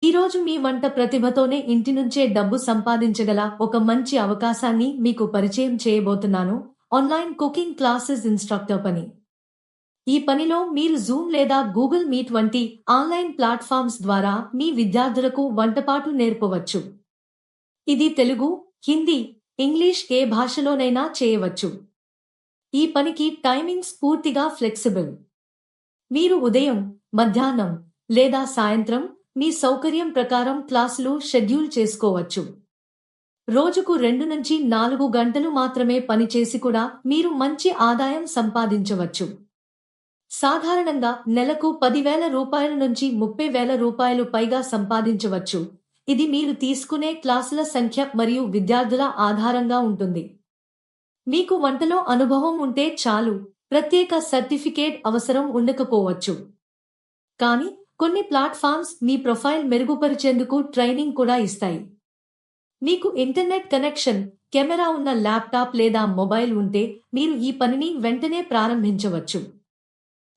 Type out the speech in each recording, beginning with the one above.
ఈరోజు మీ వంట ప్రతిభతోనే ఇంటి నుంచే డబ్బు సంపాదించగల ఒక మంచి అవకాశాన్ని మీకు పరిచయం చేయబోతున్నాను. ఆన్లైన్ కుకింగ్ క్లాసెస్ ఇన్‌స్ట్రక్టర్ పని. ఈ పనిలో మీరు జూమ్ లేదా గూగుల్ మీట్ వంటి ఆన్లైన్ ప్లాట్‌ఫార్మ్స్ ద్వారా మీ విద్యార్థులకు వంటపాటు నేర్పవచ్చు. ఇది తెలుగు, హిందీ, ఇంగ్లీష్ ఏ భాషలోనైనా చేయవచ్చు. ఈ పనికి టైమింగ్స్ పూర్తిగా ఫ్లెక్సిబుల్. మీరు ఉదయం, మధ్యాహ్నం లేదా సాయంత్రం మీ సౌకర్యం ప్రకారం క్లాసులు షెడ్యూల్ చేసుకోవచ్చు. రోజుకు 2-4 గంటలు మాత్రమే పనిచేసి కూడా మీరు మంచి ఆదాయం సంపాదించవచ్చు. సాధారణంగా నెలకు 10,000 రూపాయల నుంచి 30,000 రూపాయలు పైగా సంపాదించవచ్చు. ఇది మీరు తీసుకునే క్లాసుల సంఖ్య మరియు విద్యార్థుల ఆధారంగా ఉంటుంది. మీకు వంటలో అనుభవం ఉంటే చాలు, ప్రత్యేక సర్టిఫికేట్ అవసరం ఉండకపోవచ్చు. కానీ కొన్ని ప్లాట్‌ఫార్మ్స్ మీ ప్రొఫైల్ మెరుగుపరిచేందుకు ట్రైనింగ్ కూడా ఇస్తాయి. మీకు ఇంటర్నెట్ కనెక్షన్, కెమెరా ఉన్న ల్యాప్‌టాప్ లేదా మొబైల్ ఉంటే మీరు ఈ పనిని వెంటనే ప్రారంభించవచ్చు.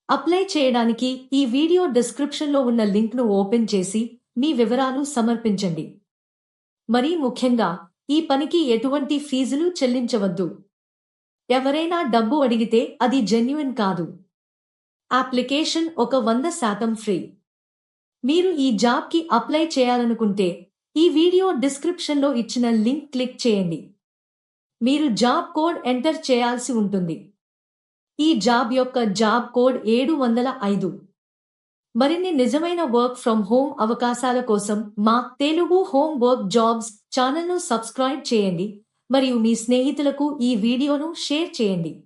అప్లై చేయడానికి ఈ వీడియో డిస్క్రిప్షన్‌లో ఉన్న లింక్‌ను ఓపెన్ చేసి మీ వివరాలు సమర్పించండి. మరీ ముఖ్యంగా, ఈ పనికి ఎటువంటి ఫీజులు చెల్లించవద్దు. ఎవరైనా డబ్బు అడిగితే అది జెన్యూన్ కాదు. Application 100% free. మీరు ఈ జాబ్‌కి అప్లై చేయాలనుకుంటే ఈ వీడియో డిస్క్రిప్షన్‌లో ఇచ్చిన లింక్ క్లిక్ చేయండి. మీరు జాబ్ కోడ్ ఎంటర్ చేయాల్సి ఉంటుంది. ఈ జాబ్ యొక్క జాబ్ కోడ్ 705. మరిన్ని నిజమైన వర్క్ ఫ్రమ్ హోమ్ అవకాశాల కోసం మా తెలుగు హోమ్ వర్క్ జాబ్స్ ఛానల్‌ను సబ్స్క్రైబ్ చేయండి మరియు మీ స్నేహితులకు ఈ వీడియోను షేర్ చేయండి.